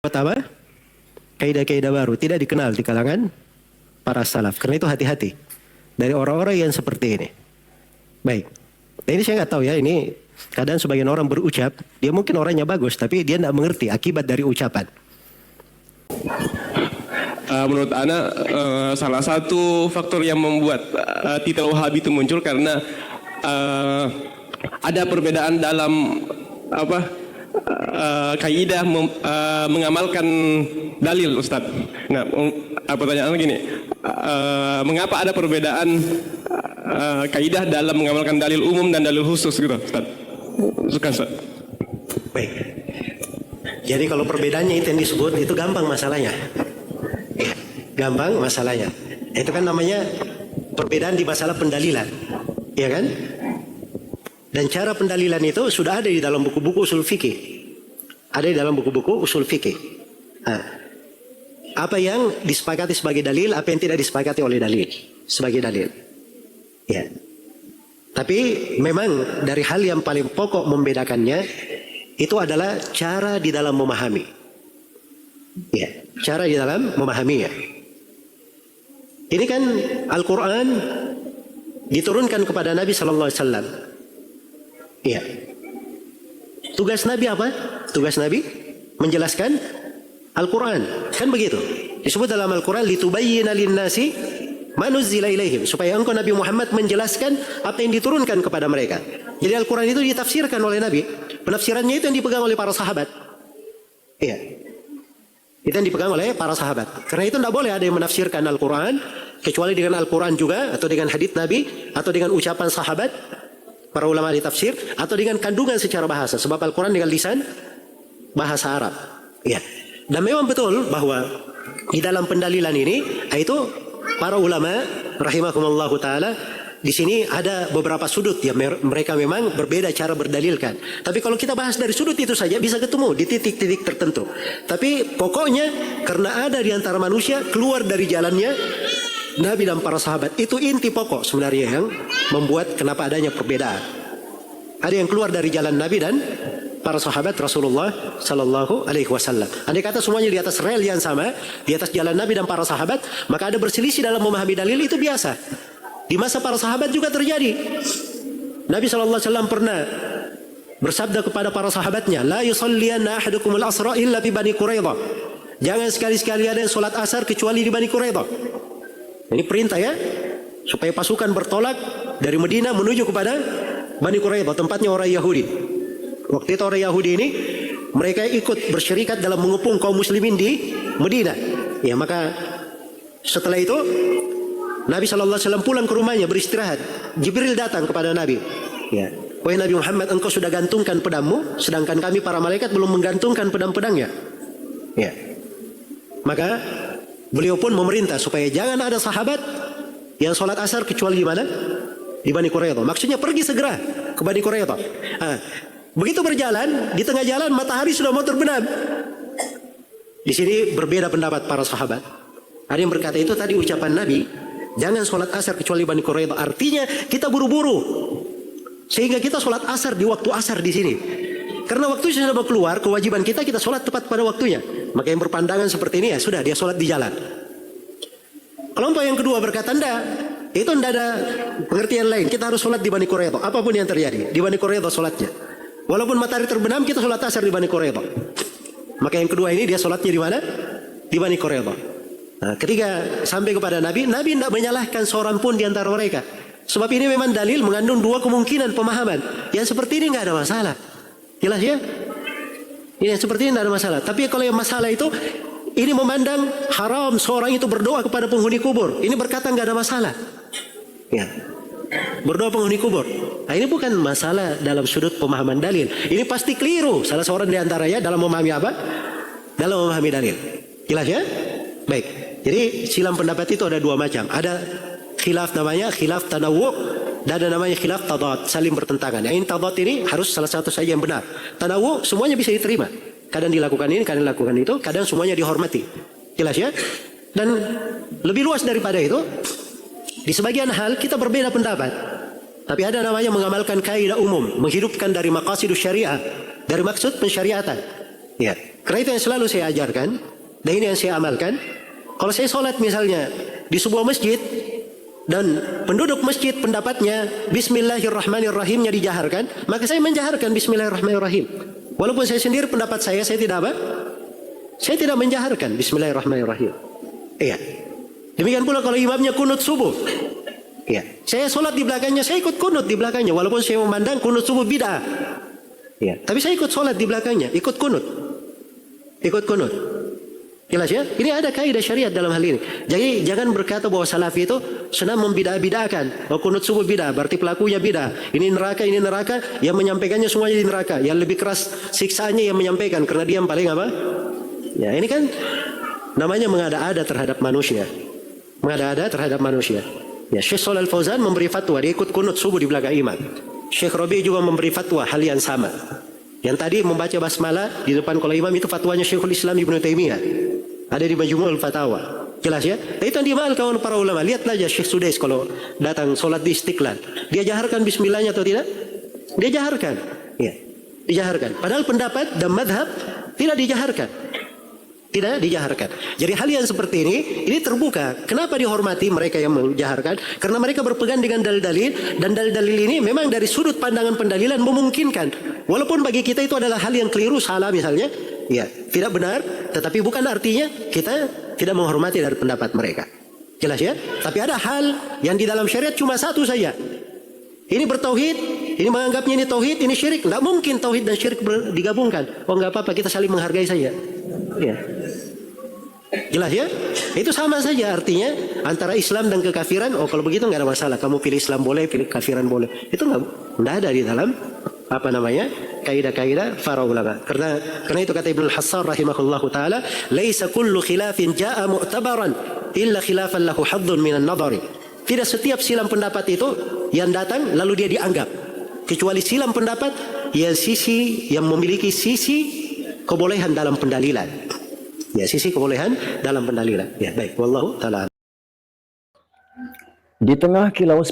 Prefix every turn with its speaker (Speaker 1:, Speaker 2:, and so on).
Speaker 1: Pertama, kaidah-kaidah baru tidak dikenal di kalangan para salaf. Karena itu hati-hati dari orang-orang yang seperti ini. Baik. Nah, ini saya nggak tahu ya, ini kadang sebagian orang berucap, dia mungkin orangnya bagus, tapi dia tidak mengerti akibat dari ucapan.
Speaker 2: Menurut Ana, salah satu faktor yang membuat titel Wahabi itu muncul karena ada perbedaan dalam kaidah mengamalkan dalil, Ustadz. Nah, pertanyaan gini, mengapa ada perbedaan kaidah dalam mengamalkan dalil umum dan dalil khusus gitu, Ustadz? Suka, Ustadz.
Speaker 1: Baik. Jadi kalau perbedaannya itu yang disebut, itu gampang masalahnya. Ya, gampang masalahnya. Itu kan namanya perbedaan di masalah pendalilan. Ya kan? Dan cara pendalilan itu sudah ada di dalam buku-buku usul fikih. Ada di dalam buku-buku usul fikih. Nah, apa yang disepakati sebagai dalil, apa yang tidak disepakati oleh dalil sebagai dalil. Ya. Tapi memang dari hal yang paling pokok membedakannya itu adalah cara di dalam memahami. Ya, cara di dalam memahaminya. Ini kan Al-Quran diturunkan kepada Nabi Sallallahu Alaihi Wasallam. Iya. Tugas Nabi apa? Tugas Nabi menjelaskan Al-Quran. Kan begitu. Disebut dalam Al-Quran, litubayyina linnasi ma nuzzila ilaihim. Supaya engkau Nabi Muhammad menjelaskan apa yang diturunkan kepada mereka. Jadi Al-Quran itu ditafsirkan oleh Nabi. Penafsirannya itu yang dipegang oleh para sahabat. Iya. Itu yang dipegang oleh para sahabat. Karena itu tidak boleh ada yang menafsirkan Al-Quran kecuali dengan Al-Quran juga, atau dengan hadits Nabi, atau dengan ucapan sahabat, para ulama di tafsir, atau dengan kandungan secara bahasa. Sebab Al-Quran dengan lisan bahasa Arab. Ya. Dan memang betul bahwa di dalam pendalilan ini, itu para ulama rahimahumullahu taala di sini ada beberapa sudut ya, mereka memang berbeda cara berdalilkan. Tapi kalau kita bahas dari sudut itu saja bisa ketemu di titik-titik tertentu. Tapi pokoknya karena ada di antara manusia keluar dari jalannya Nabi dan para sahabat, itu inti pokok sebenarnya yang membuat kenapa adanya perbedaan. Ada yang keluar dari jalan Nabi dan para sahabat Rasulullah Sallallahu Alaihi Wasallam. Andai kata semuanya di atas rel yang sama, di atas jalan Nabi dan para sahabat, maka ada berselisih dalam memahami dalil, itu biasa. Di masa para sahabat juga terjadi. Nabi Sallallahu Alaihi Wasallam pernah bersabda kepada para sahabatnya, la yusalliyanna ahadukumul asra illa fi Bani Quraidah. Jangan sekali-sekali ada yang sholat asar kecuali di Bani Quraidah. Ini perintah ya, supaya pasukan bertolak dari Medina menuju kepada Bani Quraidah, tempatnya orang Yahudi. Waktu itu orang Yahudi ini mereka ikut bersyirikat dalam mengepung kaum muslimin di Medina. Ya, maka setelah itu Nabi Sallallahu Alaihi Wasallam pulang ke rumahnya beristirahat. Jibril datang kepada Nabi. Ya, wahai Nabi Muhammad, engkau sudah gantungkan pedangmu, sedangkan kami para malaikat belum menggantungkan pedang-pedangnya. Ya, maka beliau pun memerintah supaya jangan ada sahabat yang sholat asar kecuali di mana? Di Bani Quraidah. Maksudnya pergi segera ke Bani Quraidah. Begitu berjalan, di tengah jalan matahari sudah mau terbenam. Di sini berbeda pendapat para sahabat. Ada yang berkata itu tadi ucapan Nabi, jangan sholat asar kecuali Bani Quraidah. Artinya kita buru-buru, sehingga kita sholat asar di waktu asar di sini. Karena waktu sudah mau keluar, kewajiban kita sholat tepat pada waktunya. Maka yang berpandangan seperti ini ya sudah, dia sholat di jalan. Kelompok yang kedua berkata, enggak, itu enggak ada pengertian lain. Kita harus sholat di Bani Quraidah. Apapun yang terjadi, di Bani Quraidah sholatnya. Walaupun matahari terbenam, kita sholat asar di Bani Quraidah. Maka yang kedua ini dia sholatnya di mana? Di Bani Quraidah. Nah, ketika sampai kepada Nabi, Nabi tidak menyalahkan seorang pun di antara mereka. Sebab ini memang dalil mengandung dua kemungkinan pemahaman. Yang seperti ini nggak ada masalah. Jelas ya? Ini seperti ini tidak ada masalah. Tapi kalau yang masalah itu, ini memandang haram seorang itu berdoa kepada penghuni kubur. Ini berkata nggak ada masalah. Ya. Berdoa penghuni kubur. Nah, ini bukan masalah dalam sudut pemahaman dalil. Ini pasti keliru. Salah seorang di antaranya dalam memahami apa? Dalam memahami dalil. Jelas ya? Baik. Jadi silam pendapat itu ada dua macam. Ada khilaf namanya khilaf tanawwu', dan ada namanya khilaf tadad, saling bertentangan. Yang ini tadad ini harus salah satu saja yang benar. Tanawwu' semuanya bisa diterima. Kadang dilakukan ini, kadang dilakukan itu, kadang semuanya dihormati. Jelas ya? Dan lebih luas daripada itu, di sebagian hal kita berbeda pendapat. Tapi ada namanya mengamalkan kaidah umum, menghidupkan dari maqasidus syariah, dari maksud pensyariatan. Ya. Karena itu yang selalu saya ajarkan, dan ini yang saya amalkan. Kalau saya sholat misalnya di sebuah masjid, dan penduduk masjid pendapatnya Bismillahirrahmanirrahimnya dijaharkan, maka saya menjaharkan Bismillahirrahmanirrahim. Walaupun saya sendiri pendapat saya tidak apa? Saya tidak menjaharkan Bismillahirrahmanirrahim. Iya. Demikian pula kalau imamnya kunut subuh. Iya. Saya sholat di belakangnya, saya ikut kunut di belakangnya. Walaupun saya memandang kunut subuh bid'ah. Iya. Tapi saya ikut sholat di belakangnya, ikut kunut. Ikut kunut. Jelas ya? Ini ada kaidah syariat dalam hal ini. Jadi jangan berkata bahwa salafi itu senang membidah-bidahkan. Oh, kunut subuh bidah, berarti pelakunya bidah. Ini neraka, yang menyampaikannya semuanya di neraka. Yang lebih keras siksaannya yang menyampaikan, karena dia yang paling apa? Ya, ini kan namanya mengada-ada terhadap manusia. Mengada-ada terhadap manusia. Ya, Syekh Shalal Fauzan memberi fatwa, dia ikut kunut subuh di belakang imam. Syekh Rabi juga memberi fatwa hal yang sama. Yang tadi membaca basmalah di depan kalau imam itu fatwanya Syekhul Islam Ibnu Taimiyah. Ada di Majmu'ul Fatawa. Jelas ya? Itu yang diamalkan para ulama. Lihatlah aja Syekh Sudais kalau datang sholat di Istiqlal. Dia jaharkan bismillahnya atau tidak? Dia jaharkan. Ya, dijaharkan. Padahal pendapat dan madhab tidak dijaharkan. Tidak dijaharkan. Jadi hal yang seperti ini terbuka. Kenapa dihormati mereka yang menjaharkan? Karena mereka berpegang dengan dalil-dalil, dan dalil-dalil ini memang dari sudut pandangan pendalilan memungkinkan. Walaupun bagi kita itu adalah hal yang keliru, salah misalnya, ya tidak benar, tetapi bukan artinya kita tidak menghormati dari pendapat mereka. Jelas ya? Tapi ada hal yang di dalam syariat cuma satu saja. Ini bertauhid, ini menganggapnya ini tauhid, ini syirik. Nggak mungkin tauhid dan syirik digabungkan. Oh nggak apa-apa, kita saling menghargai saja. Ya. Jelas ya? Itu sama saja artinya antara Islam dan kekafiran. Oh kalau begitu nggak ada masalah. Kamu pilih Islam boleh, pilih kafiran boleh. Itu nggak ada di dalam kaidah-kaidah para ulama. Karena itu kata Ibnu Hassan rahimahullahu taala, "Laisa kullu khilafin jaa mu'tabaran illa khilafan lahu haddun minan nadhari." Tidak setiap silang pendapat itu yang datang lalu dia dianggap, kecuali silang pendapat yang memiliki sisi kebolehan dalam pendalilan. Ya, sisi kebolehan dalam pendalilan. Ya, baik. Wallahu taala.
Speaker 3: Di tengah kilau